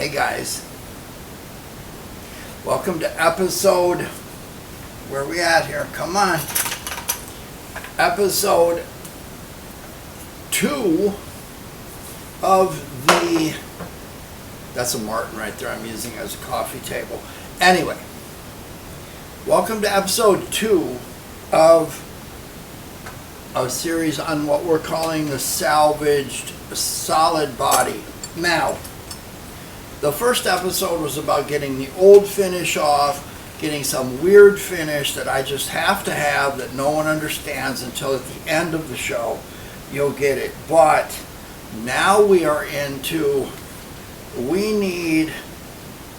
Hey guys, welcome to episode, where we at here? Come on. Episode 2 of the, that's a Martin right there I'm using as a coffee table. Anyway, welcome to episode 2 of a series on what we're calling the salvaged solid body. Now, the first episode was about getting the old finish off, getting some weird finish that I just have to have that no one understands until at the end of the show you'll get it. But now we are into, we need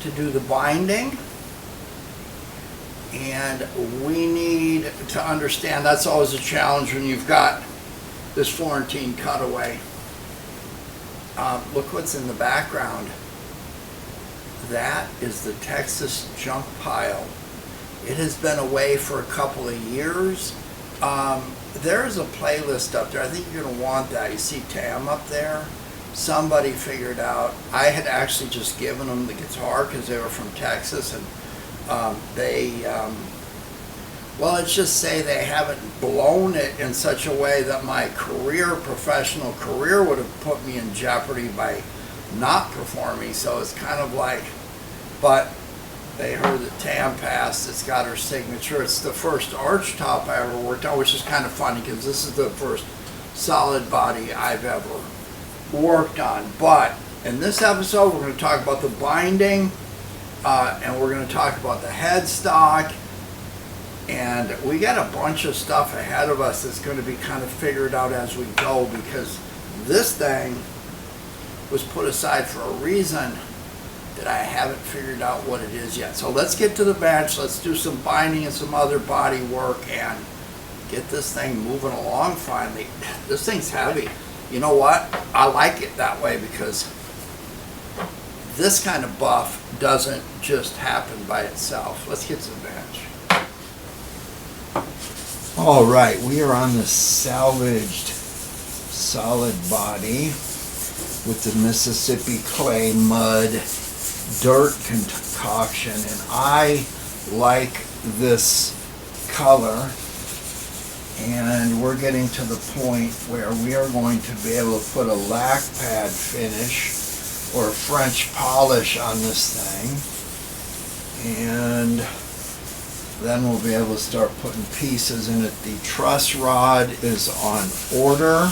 to do the binding, and we need to understand that's always a challenge when you've got this Florentine cutaway. Look what's in the background. That is the Texas junk pile. It has been away for a couple of years. There's a playlist up there. I think you're going to want that. You see Tam up there? Somebody figured out. I had actually just given them the guitar because they were from Texas, and well, let's just say they haven't blown it in such a way that my professional career would have put me in jeopardy by not performing. So it's kind of like, but they heard that Tam passed. It's got her signature. It's the first arch top I ever worked on, which is kind of funny because this is the first solid body I've ever worked on. But in this episode, we're going to talk about the binding, and we're going to talk about the headstock. And we got a bunch of stuff ahead of us that's going to be kind of figured out as we go, because this thing was put aside for a reason that I haven't figured out what it is yet. So let's get to the bench. Let's do some binding and some other body work and get this thing moving along finally. This thing's heavy. You know what? I like it that way because this kind of buff doesn't just happen by itself. Let's get to the bench. All right, we are on the salvaged solid body with the Mississippi clay mud dirt concoction, and I like this color, and we're getting to the point where we are going to be able to put a lac pad finish or French polish on this thing, and then we'll be able to start putting pieces in it. The truss rod is on order,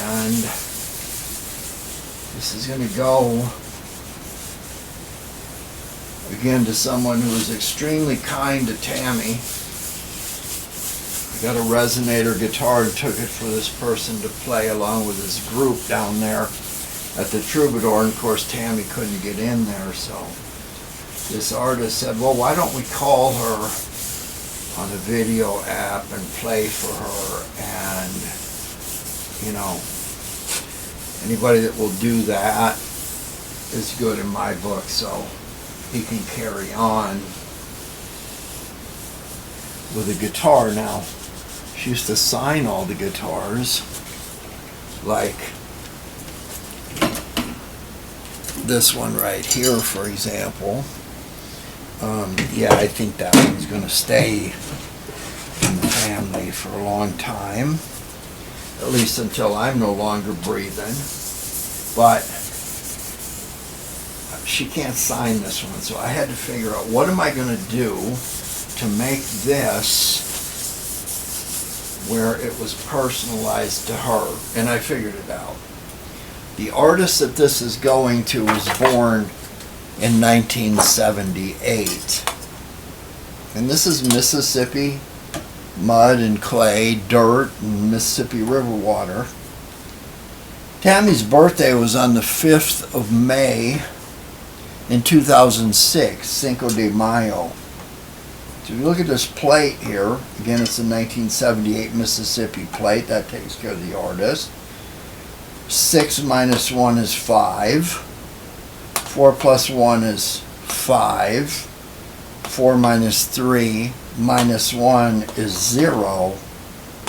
and this is going to go again to someone who was extremely kind to Tammy. I got a resonator guitar and took it for this person to play along with his group down there at the Troubadour, and of course Tammy couldn't get in there, so this artist said, well, why don't we call her on a video app and play for her? And, you know, anybody that will do that is good in my book, so he can carry on with a guitar. Now, she used to sign all the guitars, like this one right here, for example. Yeah, I think that one's going to stay in the family for a long time, at least until I'm no longer breathing. But she can't sign this one, so I had to figure out what am I going to do to make this where it was personalized to her, and I figured it out. The artist that this is going to was born in 1978. And this is Mississippi mud and clay, dirt, and Mississippi River water. Tammy's birthday was on the 5th of May in 2006, Cinco de Mayo. So if you look at this plate here, again it's a 1978 Mississippi plate, that takes care of the artist. 6 minus 1 is 5. 4 plus 1 is 5. 4 minus 3 minus 1 is 0.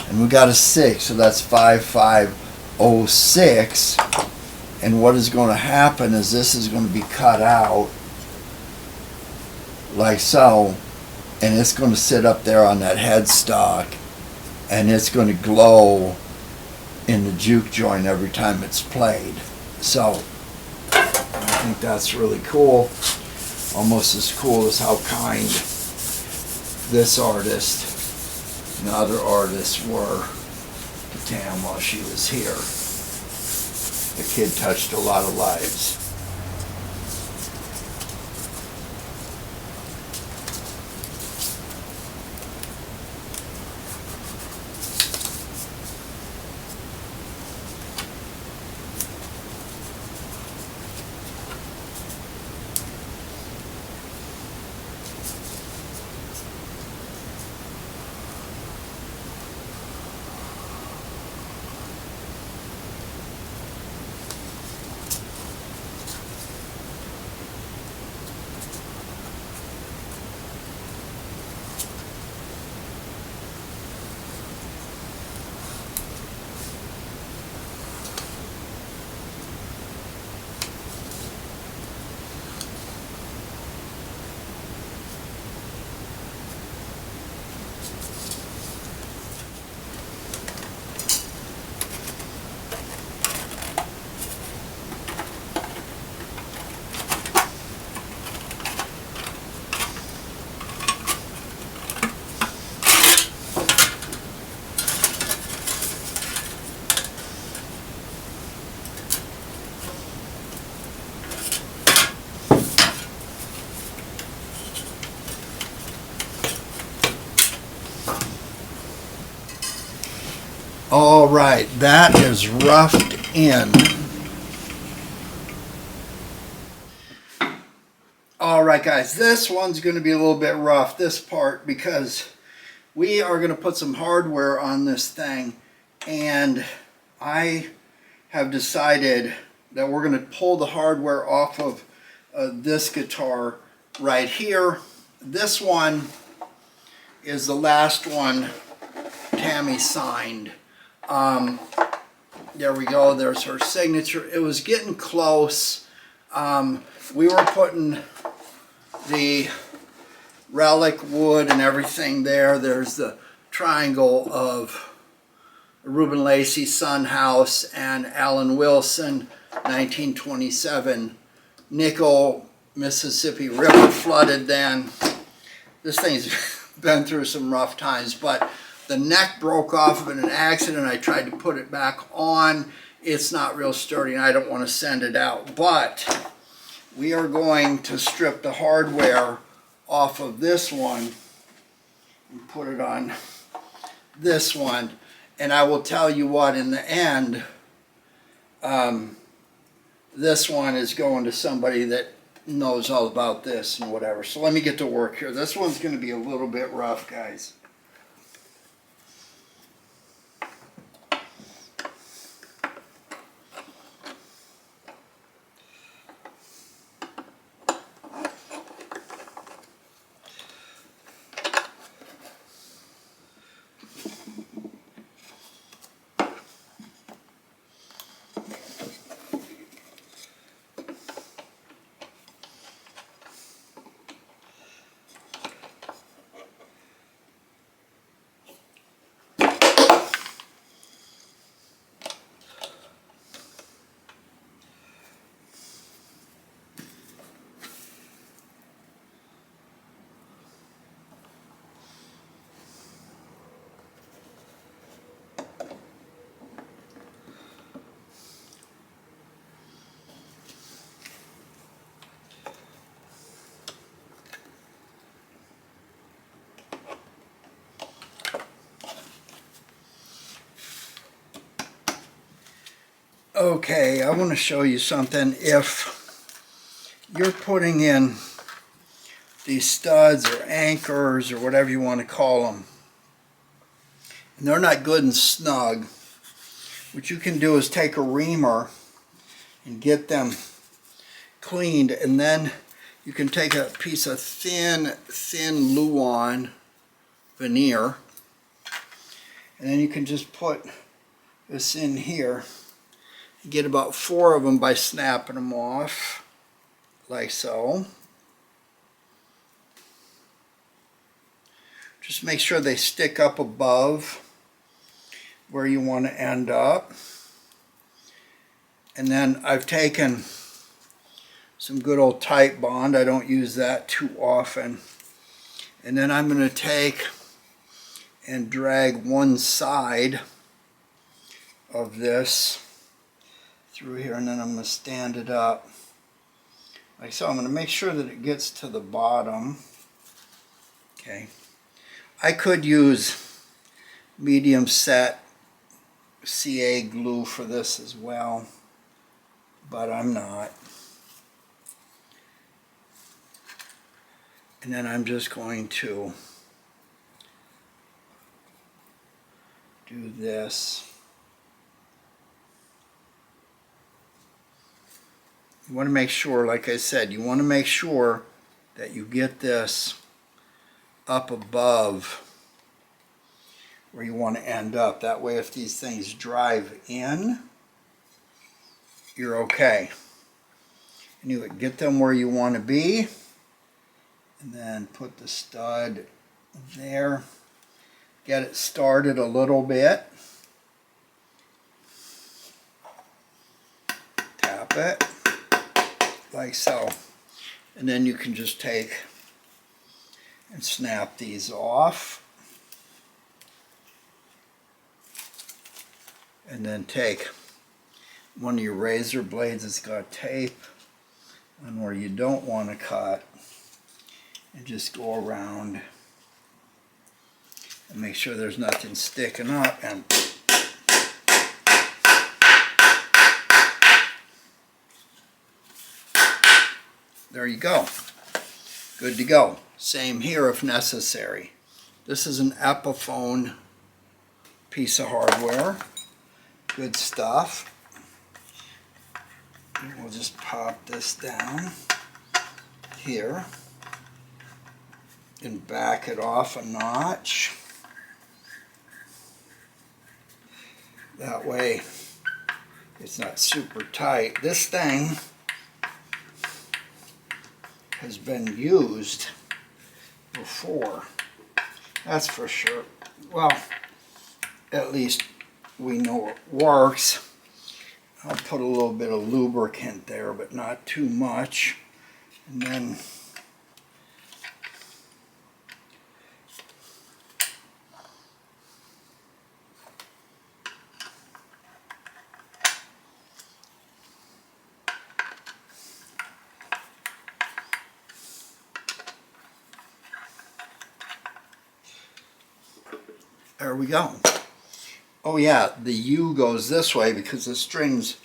And we got a 6, so that's 5506. And what is going to happen is this is going to be cut out like so, and it's going to sit up there on that headstock, and it's going to glow in the juke joint every time it's played. So I think that's really cool. Almost as cool as how kind this artist and other artists were to Tam while she was here. The kid touched a lot of lives. All right, that is roughed in. All right, guys, this one's going to be a little bit rough, this part, because we are going to put some hardware on this thing, and I have decided that we're going to pull the hardware off of this guitar right here. This one is the last one Tammy signed. There we go, there's her signature. It was getting close. We were putting the relic wood and everything there. There's the triangle of Reuben Lacey Son House and Alan Wilson 1927 nickel. Mississippi River flooded then. This thing's been through some rough times, but the neck broke off in an accident. I tried to put it back on. It's not real sturdy and I don't want to send it out. But we are going to strip the hardware off of this one and put it on this one. And I will tell you what, in the end, this one is going to somebody that knows all about this and whatever. So let me get to work here. This one's going to be a little bit rough, guys. Okay, I want to show you something. If you're putting in these studs or anchors or whatever you want to call them, and they're not good and snug, what you can do is take a reamer and get them cleaned, and then you can take a piece of thin Luan veneer, and then you can just put this in here. Get about 4 of them by snapping them off, like so. Just make sure they stick up above where you want to end up. And then I've taken some good old Type Bond. I don't use that too often. And then I'm going to take and drag one side of this through here, and then I'm going to stand it up like so. I'm going to make sure that it gets to the bottom. Okay. I could use medium set CA glue for this as well, but I'm not. And then I'm just going to do this. You want to make sure, like I said, you want to make sure that you get this up above where you want to end up. That way if these things drive in, you're okay. And you would get them where you want to be, and then put the stud there. Get it started a little bit. Tap it like so. And then you can just take and snap these off. And then take one of your razor blades that's got tape on where you don't want to cut, and just go around and make sure there's nothing sticking up, and there you go. Good to go. Same here if necessary. This is an Epiphone piece of hardware. Good stuff. And we'll just pop this down here and back it off a notch. That way it's not super tight. This thing has been used before, that's for sure. Well, at least we know it works. I'll put a little bit of lubricant there, but not too much. And then there we go. Oh yeah, the U goes this way because the strings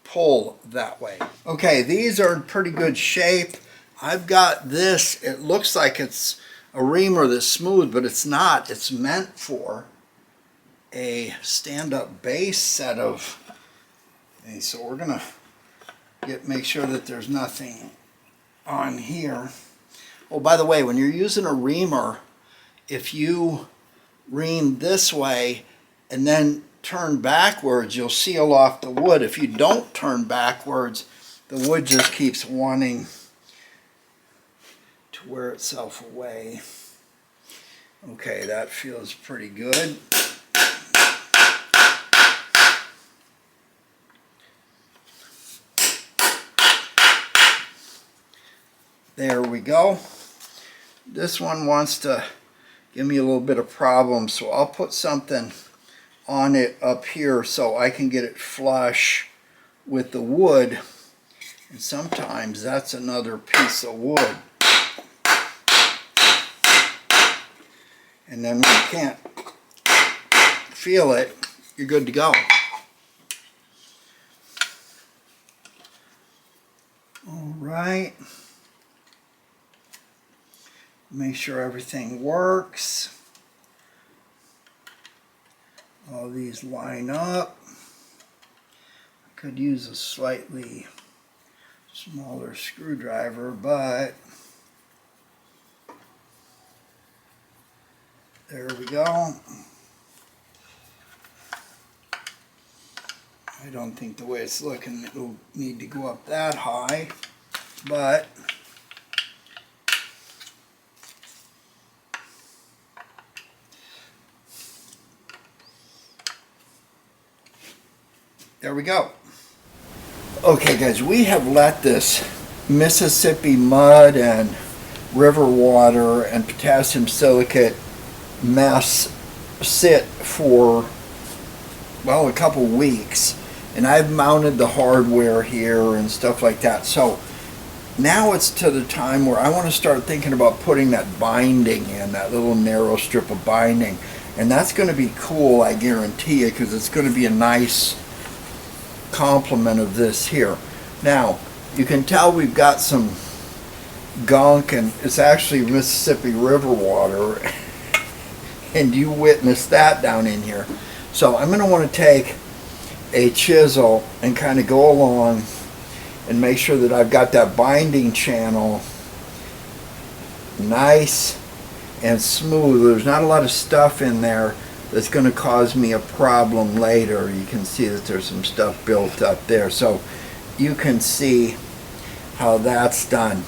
pull that way. Okay, these are in pretty good shape. I've got this, it looks like it's a reamer that's smooth, but it's not. It's meant for a stand-up bass set of things. So we're gonna make sure that there's nothing on here. Oh, by the way, when you're using a reamer, if you ream this way and then turn backwards, you'll seal off the wood. If you don't turn backwards, the wood just keeps wanting to wear itself away. Okay, that feels pretty good. There we go. This one wants to give me a little bit of problem, so I'll put something on it up here so I can get it flush with the wood, and sometimes that's another piece of wood. And then when you can't feel it, you're good to go. All right. Make sure everything works. All these line up. I could use a slightly smaller screwdriver, but there we go. I don't think the way it's looking it'll need to go up that high, but there we go. Okay guys, we have let this Mississippi mud and river water and potassium silicate mess sit for, well, a couple weeks, and I've mounted the hardware here and stuff like that. So now it's to the time where I want to start thinking about putting that binding in, that little narrow strip of binding, and that's going to be cool, I guarantee you, because it's going to be a nice complement of this here. Now you can tell we've got some gunk, and it's actually Mississippi River water and you witnessed that down in here. So I'm going to want to take a chisel and kind of go along and make sure that I've got that binding channel nice and smooth. There's not a lot of stuff in there that's going to cause me a problem later. You can see that there's some stuff built up there, so you can see how that's done.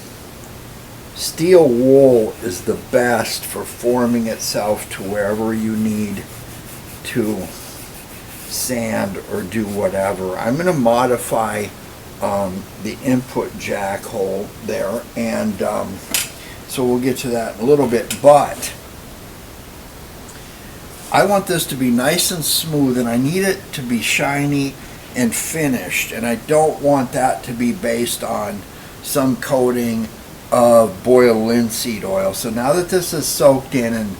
Steel wool is the best for forming itself to wherever you need to sand or do whatever. I'm going to modify the input jack hole there, and so we'll get to that in a little bit, but I want this to be nice and smooth, and I need it to be shiny and finished, and I don't want that to be based on some coating of boiled linseed oil. So now that this is soaked in and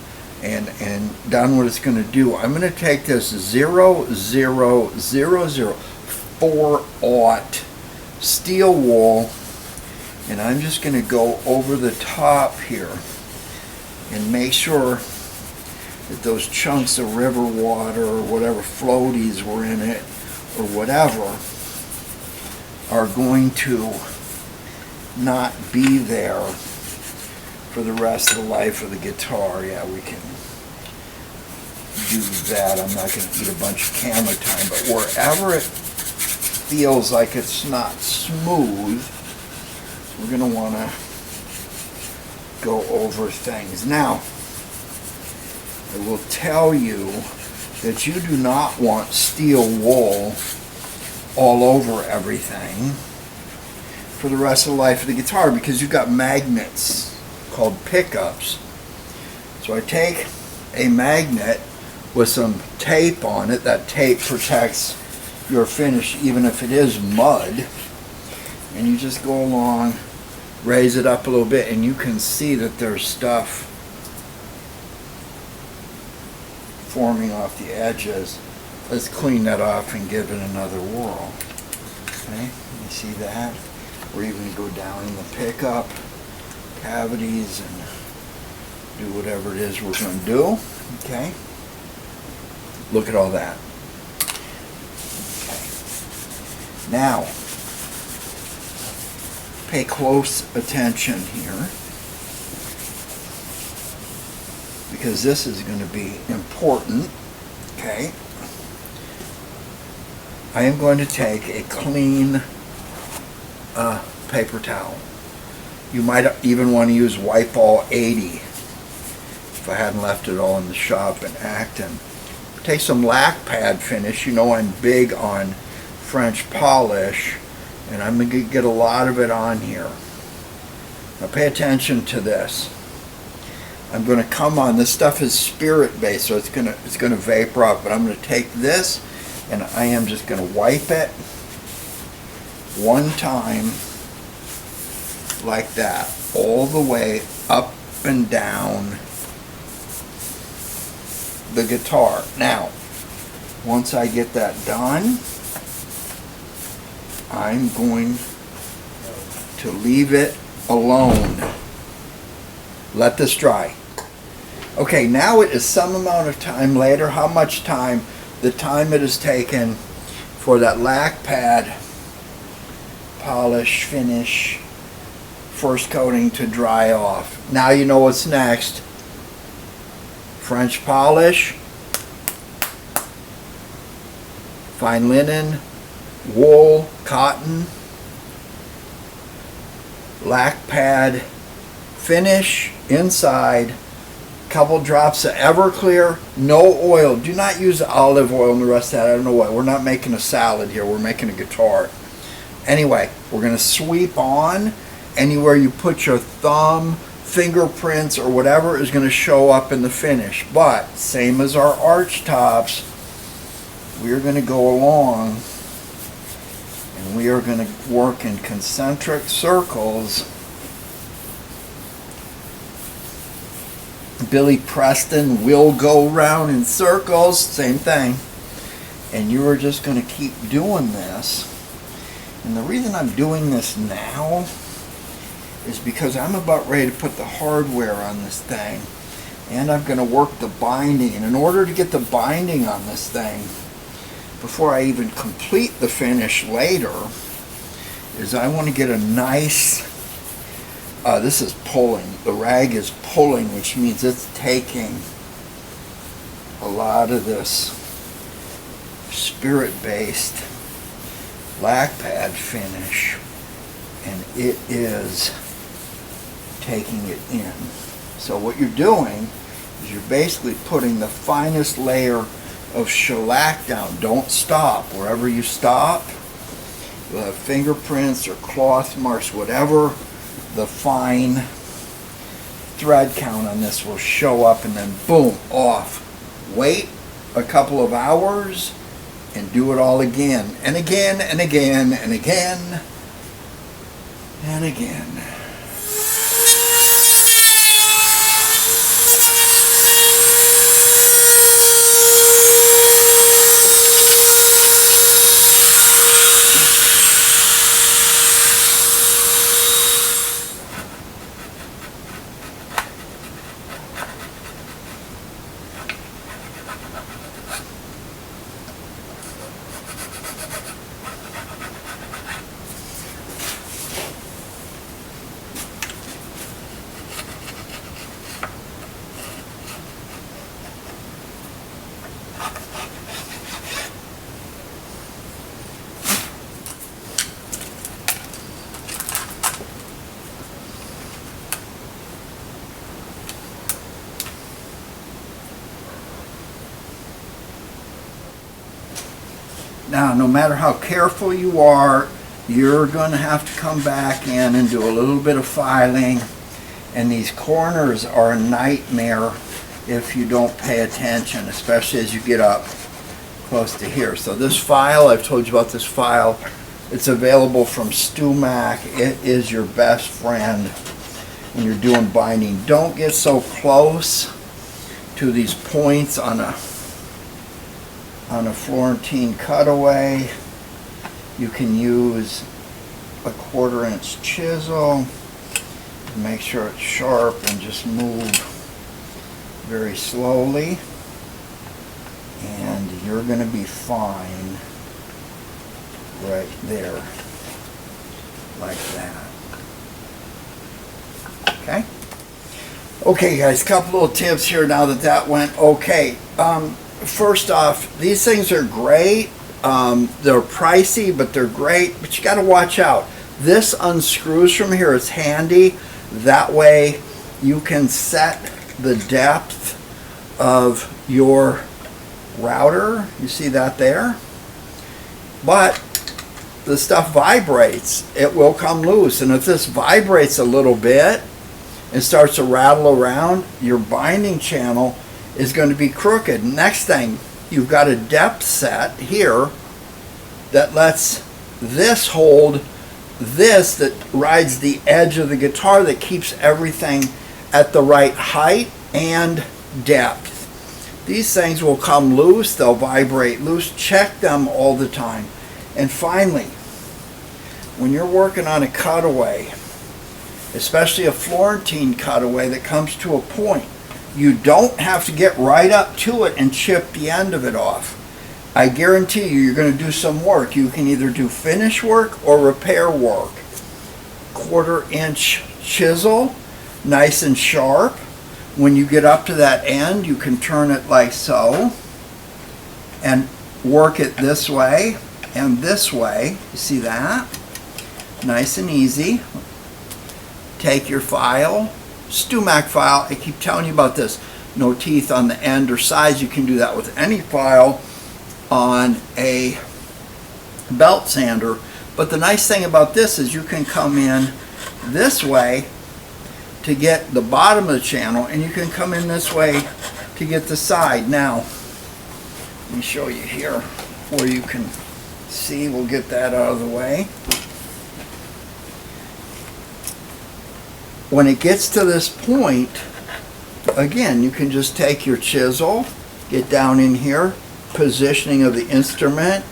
done what it's going to do, I'm going to take this 0000 steel wool, and I'm just going to go over the top here and make sure that those chunks of river water or whatever floaties were in it or whatever are going to not be there for the rest of the life of the guitar. Yeah, we can do that. I'm not going to eat a bunch of camera time, but wherever it feels like it's not smooth, we're going to want to go over things. Now, I will tell you that you do not want steel wool all over everything for the rest of the life of the guitar, because you've got magnets called pickups. So I take a magnet with some tape on it. That tape protects your finish even if it is mud, and you just go along, raise it up a little bit, and you can see that there's stuff forming off the edges. Let's clean that off and give it another whirl. Okay, you see that? We're even going to go down in the pickup cavities and do whatever it is we're going to do. Okay, look at all that. Okay, now pay close attention here, because this is going to be important. Okay, I am going to take a clean paper towel. You might even want to use Wipe All 80 if I hadn't left it all in the shop in Acton. Take some lac pad finish. You know I'm big on French polish, and I'm going to get a lot of it on here. Now pay attention to this. I'm going to come on, this stuff is spirit based, so it's going to vapor off, but I'm going to take this and I am just going to wipe it one time like that, all the way up and down the guitar. Now, once I get that done, I'm going to leave it alone. Let this dry. Okay, now it is some amount of time later. How much time? The time it has taken for that lac pad polish finish first coating to dry off. Now you know what's next. French polish, fine linen, wool, cotton, lac pad finish inside, couple drops of Everclear, no oil. Do not use olive oil and the rest of that. I don't know what. We're not making a salad here. We're making a guitar. Anyway, we're going to sweep on. Anywhere you put your thumb, fingerprints, or whatever is going to show up in the finish. But, same as our arch tops, we're going to go along and we are going to work in concentric circles. Billy Preston will go round in circles, same thing. And you are just going to keep doing this. And the reason I'm doing this now is because I'm about ready to put the hardware on this thing. And I'm going to work the binding. And in order to get the binding on this thing, before I even complete the finish later, is I want to get a nice, this is pulling, the rag is pulling, which means it's taking a lot of this spirit-based lac pad finish, and it is taking it in. So what you're doing is you're basically putting the finest layer of shellac down. Don't stop. Wherever you stop, you'll have fingerprints or cloth marks, whatever. The fine thread count on this will show up, and then boom, off. Wait a couple of hours and do it all again and again and again and again and again. Now, no matter how careful you are, you're going to have to come back in and do a little bit of filing. And these corners are a nightmare if you don't pay attention, especially as you get up close to here. So this file, I've told you about this file. It's available from StuMac. It is your best friend when you're doing binding. Don't get so close to these points on a Florentine cutaway. You can use a 1/4 inch chisel to make sure it's sharp and just move very slowly, and you're going to be fine right there, like that. Okay? Okay guys, a couple little tips here now that went okay. First off, these things are great. They're pricey, but they're great. But you got to watch out. This unscrews from here. It's handy. That way you can set the depth of your router. You see that there? But the stuff vibrates. It will come loose. And if this vibrates a little bit and starts to rattle around, your binding channel is going to be crooked. Next thing, you've got a depth set here that lets this hold this, that rides the edge of the guitar, that keeps everything at the right height and depth. These things will come loose, they'll vibrate loose. Check them all the time. And finally, when you're working on a cutaway, especially a Florentine cutaway that comes to a point, you don't have to get right up to it and chip the end of it off. I guarantee you, you're going to do some work. You can either do finish work or repair work. 1/4 inch chisel, nice and sharp. When you get up to that end, you can turn it like so and work it this way. And this way, you see that? Nice and easy. Take your file, StuMac file. I keep telling you about this. No teeth on the end or sides. You can do that with any file on a belt sander. But the nice thing about this is you can come in this way to get the bottom of the channel, and you can come in this way to get the side. Now, let me show you here where you can see. We'll get that out of the way. When it gets to this point, again, you can just take your chisel, get down in here. Positioning of the instrument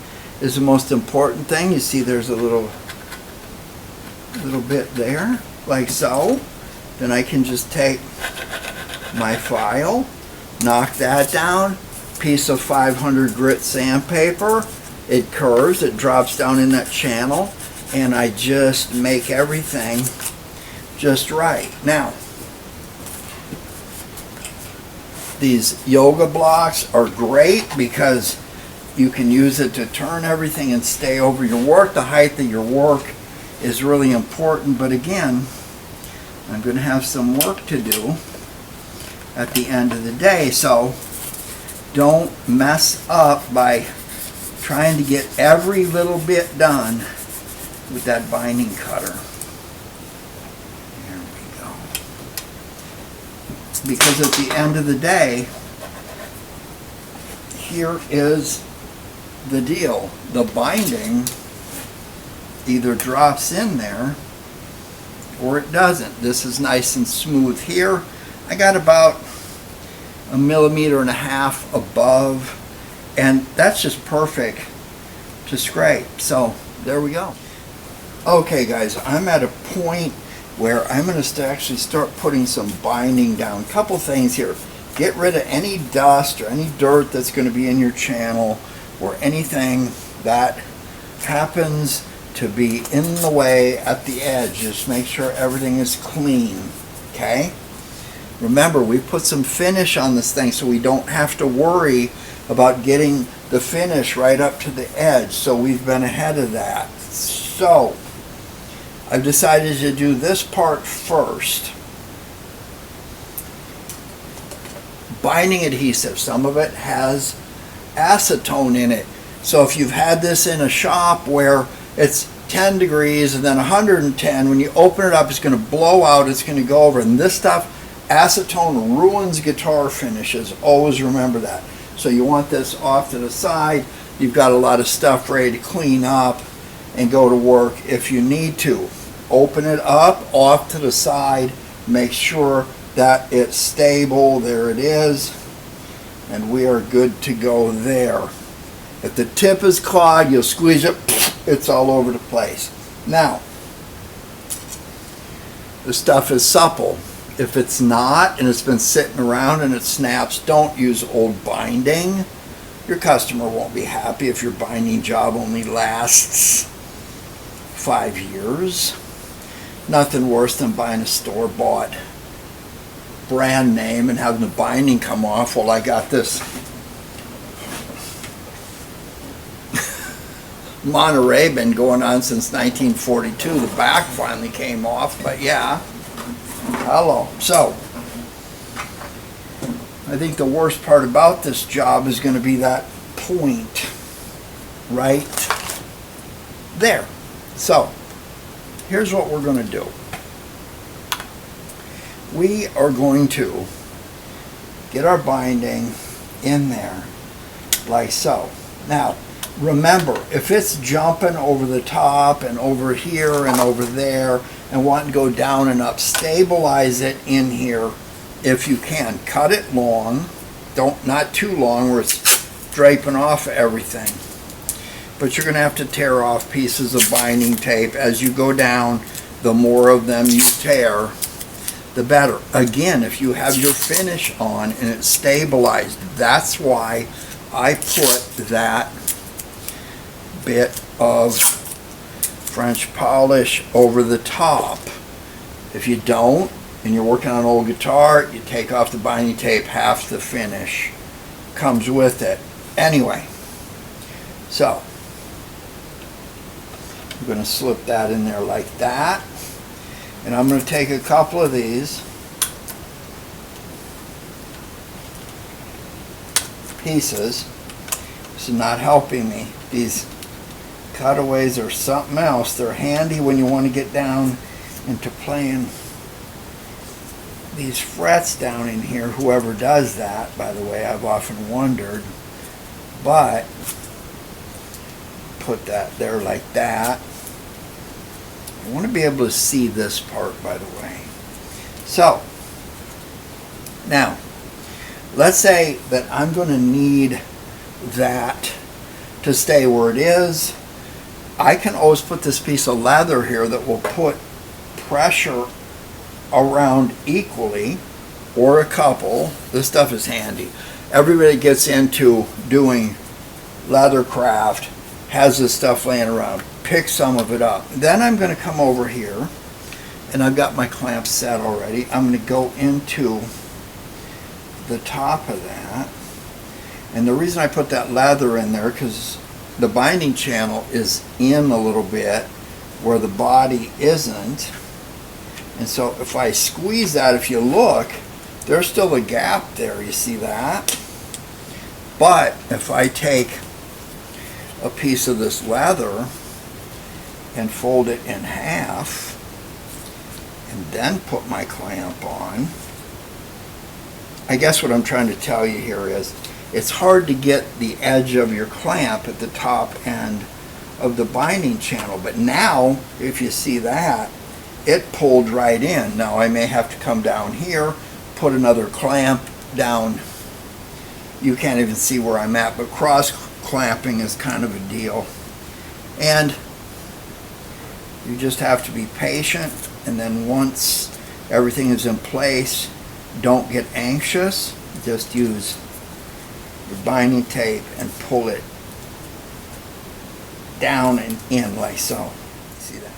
is the most important thing. You see there's a little bit there, like so. Then I can just take my file, knock that down, piece of 500 grit sandpaper. It curves, it drops down in that channel, and I just make everything just right. Now, these yoga blocks are great because you can use it to turn everything and stay over your work. The height of your work is really important, but again, I'm going to have some work to do at the end of the day, so don't mess up by trying to get every little bit done with that binding cutter. There we go. Because at the end of the day, here is the deal. The binding either drops in there or it doesn't. This is nice and smooth here. I got about 1.5 millimeters above, and that's just perfect to scrape. So there we go. Okay guys, I'm at a point where I'm going to actually start putting some binding down. Couple things here. Get rid of any dust or any dirt that's going to be in your channel, or anything that happens to be in the way at the edge. Just make sure everything is clean, okay? Remember, we put some finish on this thing so we don't have to worry about getting the finish right up to the edge, so we've been ahead of that. So I've decided to do this part first. Binding adhesive, some of it has acetone in it. So if you've had this in a shop where it's 10 degrees and then 110, when you open it up, it's going to blow out, it's going to go over. And this stuff, acetone ruins guitar finishes. Always remember that. So you want this off to the side. You've got a lot of stuff ready to clean up and go to work if you need to. Open it up, off to the side. Make sure that it's stable. There it is. And we are good to go there. If the tip is clogged, you'll squeeze it, it's all over the place. Now, the stuff is supple. If it's not, and it's been sitting around and it snaps, don't use old binding. Your customer won't be happy if your binding job only lasts 5 years. Nothing worse than buying a store-bought brand name and having the binding come off. Well, I got this Monterey been going on since 1942. The back finally came off, but yeah. Hello. So, I think the worst part about this job is going to be that point right there. So, here's what we're going to do. We are going to get our binding in there like so. Now, remember, if it's jumping over the top and over here and over there and wanting to go down and up, stabilize it in here if you can. Cut it long, not too long where it's draping off everything. But you're going to have to tear off pieces of binding tape. As you go down, the more of them you tear, the better. Again, if you have your finish on and it's stabilized, that's why I put that bit of French polish over the top. If you don't, and you're working on an old guitar, you take off the binding tape, half the finish comes with it. Anyway, so I'm going to slip that in there like that. And I'm going to take a couple of these pieces. This is not helping me. These cutaways are something else. They're handy when you want to get down into playing these frets down in here. Whoever does that, by the way, I've often wondered. But put that there like that. I want to be able to see this part, by the way. So now let's say that I'm going to need that to stay where it is. I can always put this piece of leather here that will put pressure around equally, or a couple. This stuff is handy. Everybody gets into doing leather craft has this stuff laying around. Pick some of it up. Then I'm going to come over here, and I've got my clamp set already. I'm going to go into the top of that. And the reason I put that leather in there, because the binding channel is in a little bit where the body isn't. And so if I squeeze that, if you look, there's still a gap there. You see that? But if I take a piece of this leather and fold it in half and then put my clamp on, I guess what I'm trying to tell you here is it's hard to get the edge of your clamp at the top end of the binding channel. But now, if you see that, it pulled right in. Now I may have to come down here, put another clamp down. You can't even see where I'm at, but cross clamping is kind of a deal. And you just have to be patient, and then once everything is in place, don't get anxious. Just use your binding tape and pull it down and in like so. See that?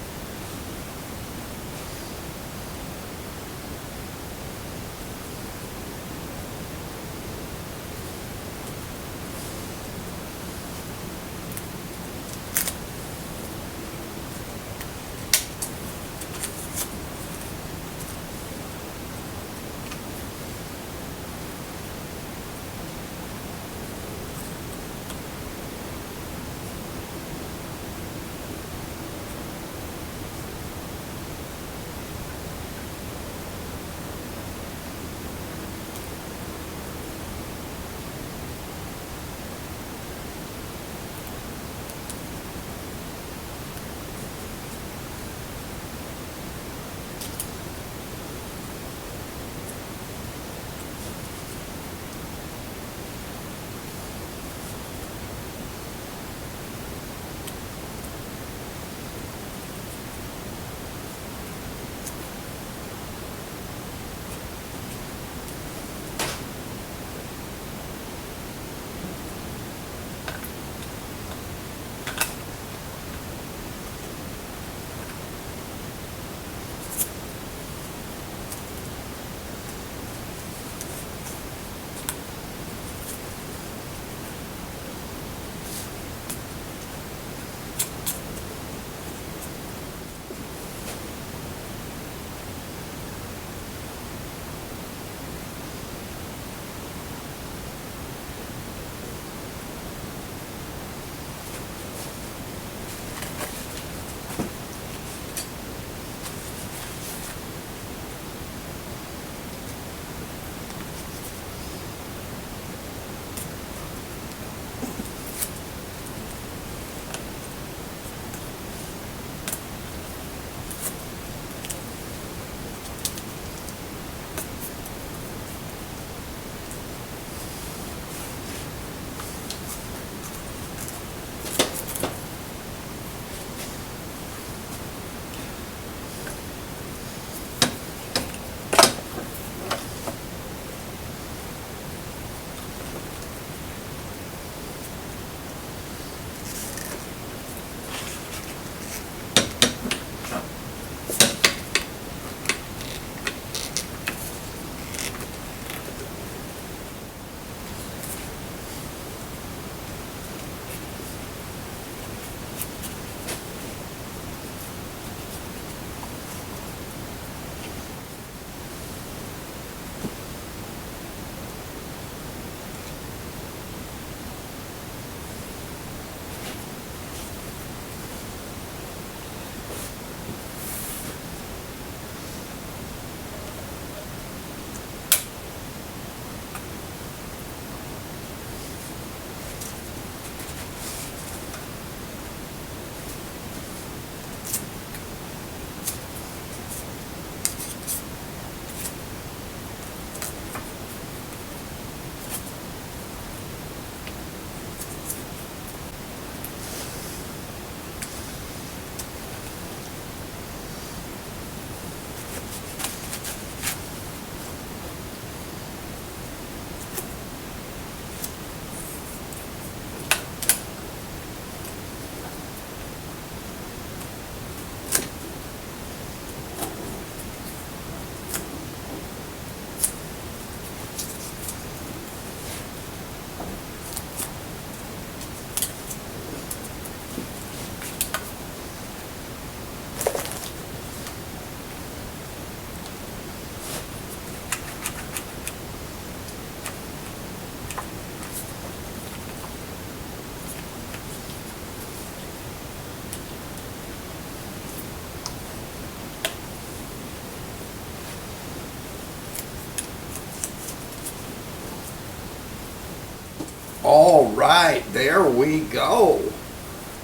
right, there we go.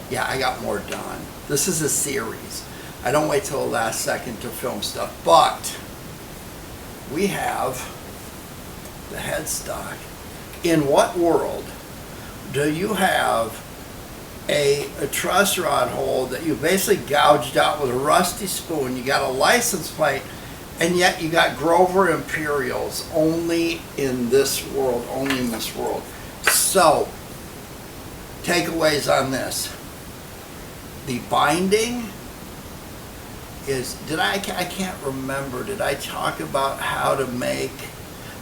Yeah, I got more done. This is a series. I don't wait till the last second to film stuff, but we have the headstock. In what world do you have a truss rod hole that you basically gouged out with a rusty spoon? You got a license plate, and yet you got Grover Imperials only in this world, only in this world. So, takeaways on this. The binding is, I can't remember, did I talk about how to make,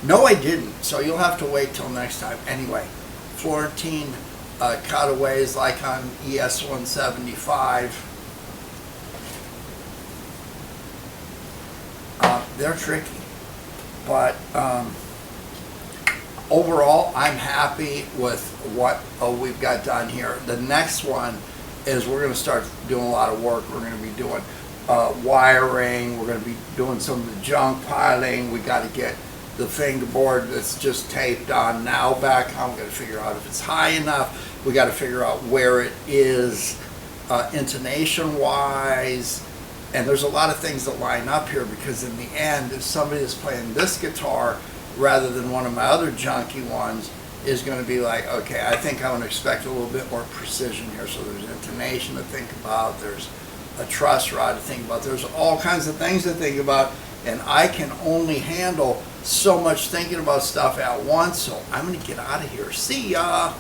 no I didn't, so you'll have to wait till next time. Anyway, Florentine cutaways like on ES 175, they're tricky, but overall I'm happy with what we've got done here. The next one is we're going to start doing a lot of work. We're going to be doing wiring, we're going to be doing some of the junk piling. We got to get the fingerboard that's just taped on now back on. We're going to figure out if it's high enough. We got to figure out where it is intonation wise, and there's a lot of things that line up here, because in the end, if somebody is playing this guitar rather than one of my other junky ones, is going to be like, okay, I think I'm going to expect a little bit more precision here. So there's intonation to think about, there's a truss rod to think about, there's all kinds of things to think about, and I can only handle so much thinking about stuff at once, so I'm going to get out of here. See ya!